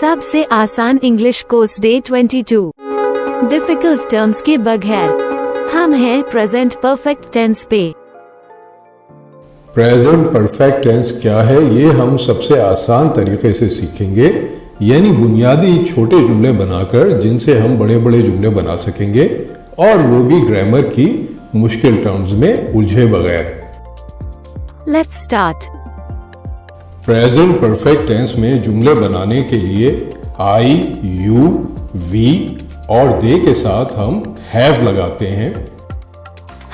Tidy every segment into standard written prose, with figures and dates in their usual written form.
सबसे आसान English course day 22। Difficult terms के बगैर। हम हैं प्रेजेंट परफेक्ट टेंस पे। प्रेजेंट परफेक्ट टेंस क्या है ये हम सबसे आसान तरीके से सीखेंगे, यानी बुनियादी छोटे जुमले बनाकर जिनसे हम बड़े बड़े जुमले बना सकेंगे, और वो भी ग्रामर की मुश्किल टर्म्स में उलझे बगैर। Let's start. Present perfect tense में जुमले बनाने के लिए आई, यू, वी और दे के साथ हम हैव लगाते हैं।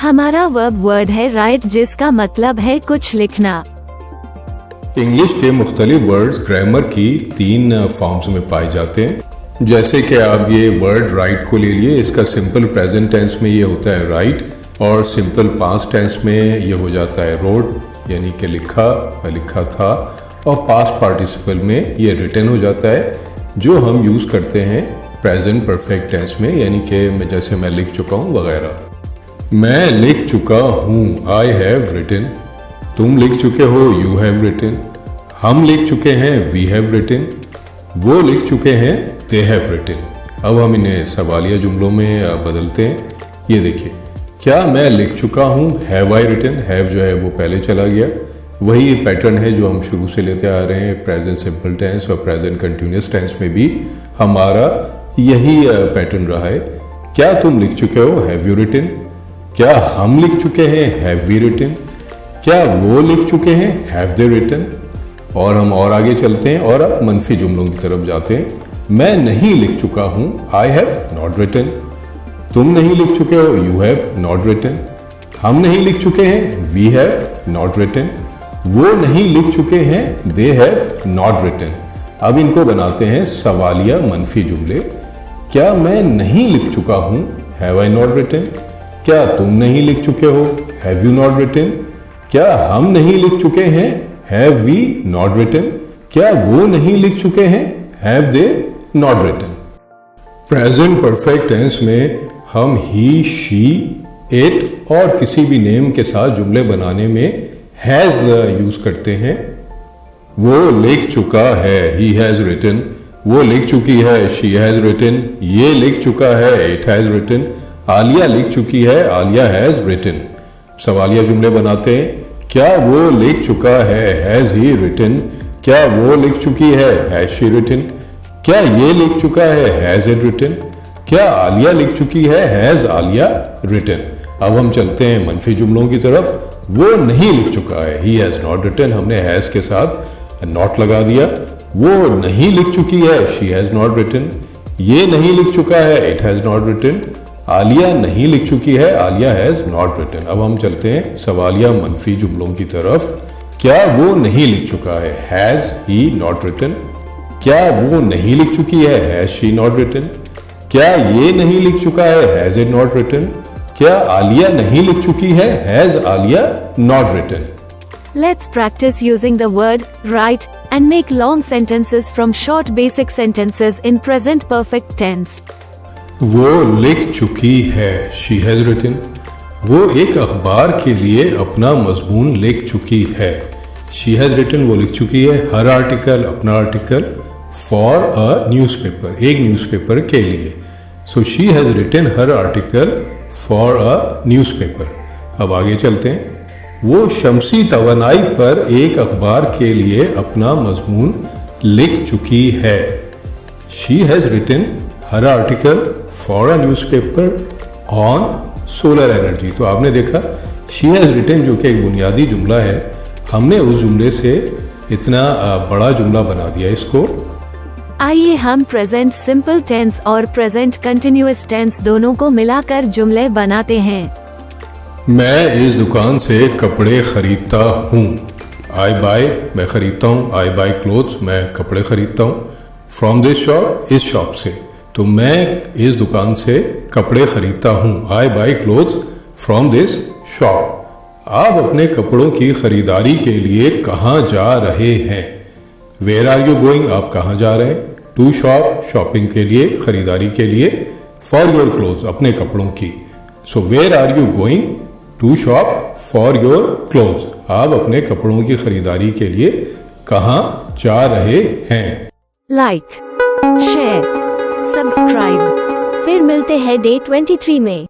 हमारा वर्ड है राइट, जिसका मतलब है कुछ लिखना। इंग्लिश के मुख्तलिफ वर्ड्स ग्रामर की 3 फॉर्म्स में पाए जाते हैं। जैसे कि आप ये वर्ड राइट को ले लिए, इसका सिंपल प्रेजेंट टेंस में ये होता है राइट, और सिंपल पास्ट टेंस में ये हो जाता है रोड, यानी कि लिखा था, और पास्ट पार्टिसिपल में ये रिटन हो जाता है, जो हम यूज़ करते हैं प्रेजेंट परफेक्ट टेंस में, यानी कि जैसे मैं लिख चुका हूँ वगैरह। मैं लिख चुका हूँ, आई हैव रिटन। तुम लिख चुके हो, यू हैव रिटन। हम लिख चुके हैं, वी हैव रिटन। वो लिख चुके हैं, दे हैव रिटन। अब हम इन्हें सवालिया जुमलों में बदलते हैं। ये देखिए, क्या मैं लिख चुका हूँ, हैव आई रिटन। हैव जो है वो पहले चला गया। वही पैटर्न है जो हम शुरू से लेते आ रहे हैं। प्रेजेंट सिंपल टेंस और प्रेजेंट कंटिन्यूअस टेंस में भी हमारा यही पैटर्न रहा है। क्या तुम लिख चुके हो, हैव यू रिटन। क्या हम लिख चुके हैं, हैव वी रिटन। क्या वो लिख चुके हैं, हैव दे रिटन। और हम और आगे चलते हैं और अब मनफी जुमलों की तरफ जाते हैं। मैं नहीं लिख चुका हूँ, आई हैव नॉट रिटन। तुम नहीं लिख चुके हो, यू हैव नॉट रिटन। हम नहीं लिख चुके हैं, वी हैव नॉट रिटन। वो नहीं लिख चुके हैं, दे हैव नॉट रिटन। अब इनको बनाते हैं सवालिया मनफी जुमले। क्या मैं नहीं लिख चुका हूँ, हैव आई नॉट रिटन। क्या तुम नहीं लिख चुके हो, हैव यू नॉट रिटन। क्या हम नहीं लिख चुके हैं, हैव वी नॉट रिटन। क्या वो नहीं लिख चुके हैं, have they not written. Present perfect tense में हम ही, शी, इट और किसी भी नेम के साथ जुमले बनाने में हैज यूज करते हैं। वो लिख चुका है, ही हैज रिटन। वो लिख चुकी है, शी हैज रिटन। ये लिख चुका है, इट हैज रिटन। आलिया लिख चुकी है, आलिया हैज रिटन। सवालिया जुमले बनाते हैं। क्या वो लिख चुका है, हैज ही रिटन। क्या वो लिख चुकी है, हैज शी रिटन। क्या ये लिख चुका है, हैज इट रिटन। क्या आलिया लिख चुकी है, हैज आलिया रिटन। अब हम चलते हैं मनफी जुमलों की तरफ। वो नहीं लिख चुका है, ही हैज नॉट रिटन। हमने हैज के साथ नॉट लगा दिया। वो नहीं लिख चुकी है, शी हैज नॉट रिटन। ये नहीं लिख चुका है, it has not written. Alia नहीं लिख चुकी है, आलिया हैज नॉट रिटन। अब हम चलते हैं सवालिया मनफी जुमलों की तरफ। क्या वो नहीं लिख चुका है, हैज ही नॉट रिटन। क्या वो नहीं लिख चुकी है, हैज शी नॉट रिटन। क्या ये नहीं लिख चुका है, हैज इट नॉट रिटन। क्या आलिया नहीं लिख चुकी है, has Alia not written. Let's practice using the word right and make long sentences from short basic sentences in present perfect tense. वो लिख चुकी है, she has written। वो एक अखबार के लिए अपना मजमून लिख चुकी है, she has written। वो लिख चुकी है हर आर्टिकल, अपना आर्टिकल, for a newspaper, एक न्यूज़पेपर के लिए। So she has written her article for a newspaper। अब आगे चलते हैं। वो शमसी तवानाई पर एक अखबार के लिए अपना मजमून लिख चुकी है, she has written her article for a newspaper on solar energy। तो आपने देखा she has written जो कि एक बुनियादी जुमला है, हमने उस जुमले से इतना बड़ा जुमला बना दिया इसको। आइए हम प्रेजेंट सिंपल टेंस और प्रेजेंट कंटिन्यूअस टेंस दोनों को मिलाकर जुमले बनाते हैं। मैं इस दुकान से कपड़े खरीदता हूँ, आई बाय, मैं खरीदता हूँ, आई बाय क्लोथ्स, मैं कपड़े खरीदता हूँ। फ्रॉम दिस शॉप, इस शॉप से, तो मैं इस दुकान से कपड़े खरीदता हूँ, I buy clothes from this shop. आप अपने कपड़ों की खरीदारी के लिए कहाँ जा रहे हैं, वेयर आर यू गोइंग, आप कहाँ जा रहे हैं। टू शॉप, शॉपिंग के लिए, खरीदारी के लिए। फॉर योर क्लोथ्स, अपने कपड़ों की। So where are you going to shop for your clothes, आप अपने कपड़ों की खरीदारी के लिए कहाँ जा रहे हैं। Like share, subscribe. फिर मिलते हैं डे 23 में।